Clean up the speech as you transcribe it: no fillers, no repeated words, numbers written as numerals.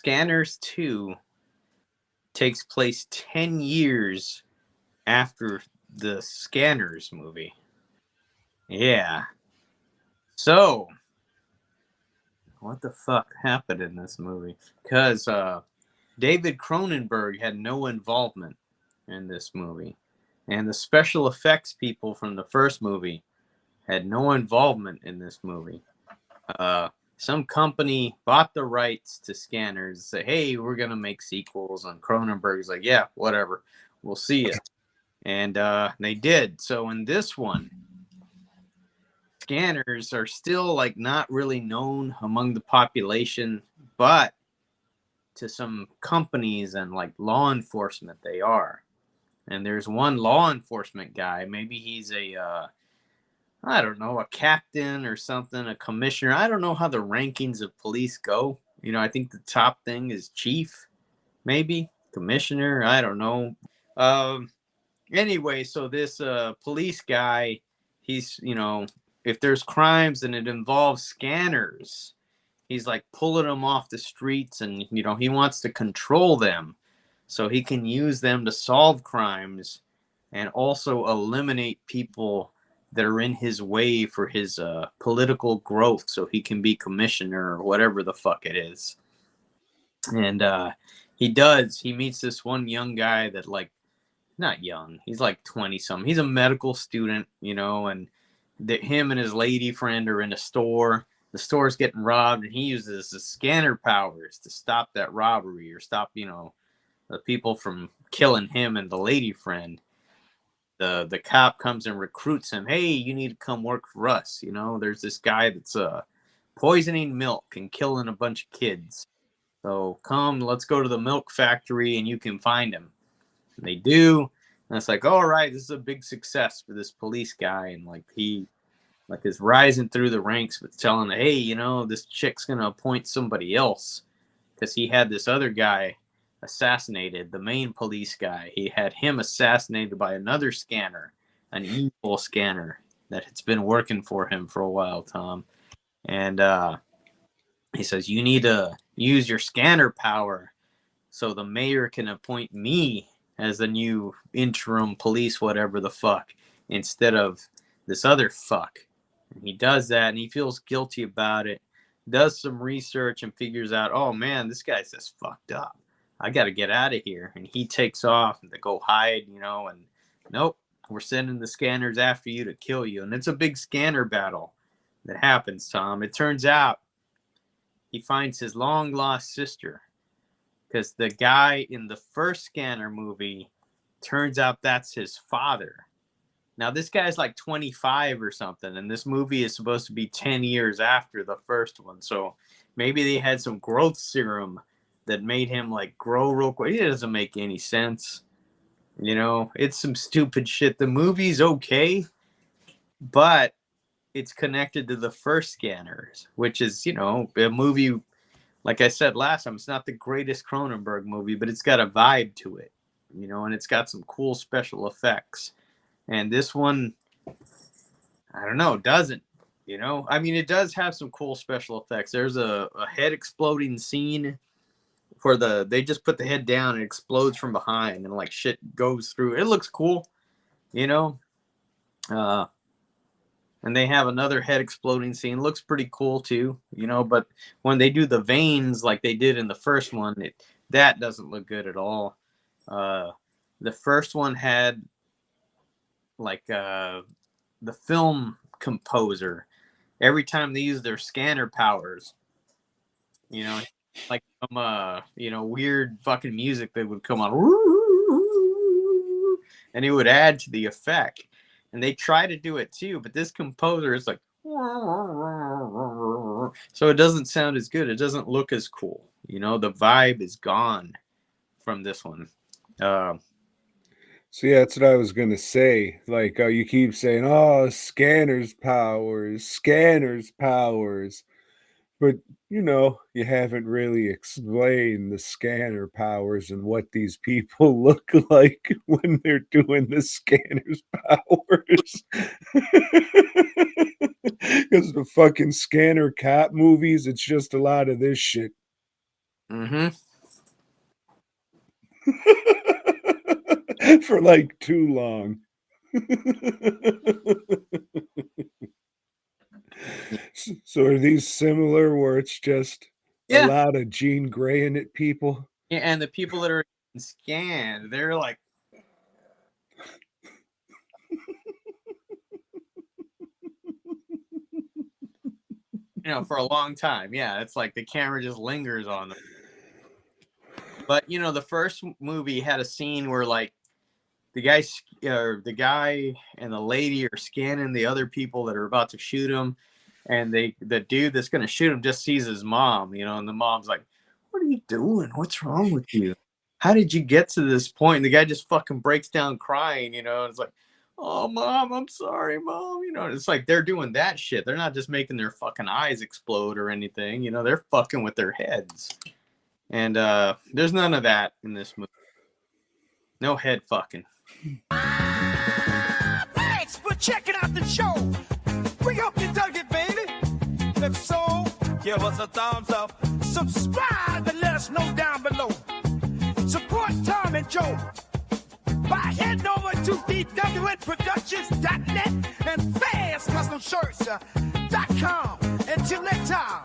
Scanners 2 takes place 10 years after the Scanners movie. Yeah. So, what the fuck happened in this movie? Because David Cronenberg had no involvement in this movie. And the special effects people from the first movie had no involvement in this movie. Some company bought the rights to Scanners, say, hey, we're going to make sequels. And Cronenberg's like, yeah, whatever. We'll see you. And they did. So in this one, Scanners are still like not really known among the population, but to some companies and like law enforcement, they are. And there's one law enforcement guy. Maybe he's I don't know, a captain or something, a commissioner. I don't know how the rankings of police go. I think the top thing is chief, maybe commissioner. I don't know. Um, anyway, so this police guy, he's, if there's crimes and it involves scanners, he's like pulling them off the streets and, he wants to control them so he can use them to solve crimes and also eliminate people that are in his way for his political growth so he can be commissioner or whatever the fuck it is. And he meets this one young guy that, like, not young, he's like 20 something. He's a medical student, and him and his lady friend are in a store. The store's getting robbed, and he uses the scanner powers to stop that robbery or stop, the people from killing him and the lady friend. The cop comes and recruits him. Hey, you need to come work for us. There's this guy that's poisoning milk and killing a bunch of kids. So come, let's go to the milk factory and you can find him. And they do. And it's like, all right, this is a big success for this police guy. And like he is rising through the ranks, but telling, hey, this chick's gonna appoint somebody else because he had this other guy assassinated, the main police guy. He had him assassinated by another scanner, an evil scanner that has been working for him for a while, Tom. And he says, you need to use your scanner power so the mayor can appoint me as the new interim police, whatever the fuck, instead of this other fuck. And he does that, and he feels guilty about it, does some research, and figures out, oh man, this guy's just fucked up. I got to get out of here. And he takes off and to go hide, and nope, we're sending the scanners after you to kill you. And it's a big scanner battle that happens, Tom. It turns out he finds his long lost sister, because the guy in the first Scanner movie, turns out that's his father. Now, this guy's like 25 or something, and this movie is supposed to be 10 years after the first one. So maybe they had some growth serum that made him like grow real quick. It doesn't make any sense. It's some stupid shit. The movie's okay, but it's connected to the first Scanners, which is, a movie, like I said last time, it's not the greatest Cronenberg movie, but it's got a vibe to it, and it's got some cool special effects. And this one, I don't know, doesn't, I mean, it does have some cool special effects. There's a head exploding scene for they just put the head down and it explodes from behind and like shit goes through. It looks cool, and they have another head exploding scene. Looks pretty cool too, but when they do the veins like they did in the first one, that doesn't look good at all. The first one had like the film composer. Every time they use their scanner powers, like some weird fucking music that would come on, and it would add to the effect. And they try to do it too, but this composer is like, so it doesn't sound as good. It doesn't look as cool. The vibe is gone from this one. So yeah, that's what I was gonna say. Like, you keep saying, "Oh, scanners powers," but you haven't really explained the scanner powers and what these people look like when they're doing the scanners powers. Because the fucking scanner cop movies, it's just a lot of this shit. Mm-hmm. For like too long. So are these similar where it's just a Yeah. lot of Jean Grey in it people? Yeah, and the people that are scanned, they're like, for a long time. Yeah, it's like the camera just lingers on them. But the first movie had a scene where like the guy and the lady are scanning the other people that are about to shoot him, and the dude that's gonna shoot him just sees his mom, and the mom's like, "What are you doing? What's wrong with you? How did you get to this point?" And the guy just fucking breaks down crying, and it's like, "Oh, mom, I'm sorry, mom." It's like they're doing that shit. They're not just making their fucking eyes explode or anything. They're fucking with their heads. And there's none of that in this movie. No head fucking. Thanks for checking out the show. We hope you dug it, baby. If so, give us a thumbs up. Subscribe and let us know down below. Support Tom and Joe by heading over to DWNProductions.net and FastCustomShirts.com. Until next time.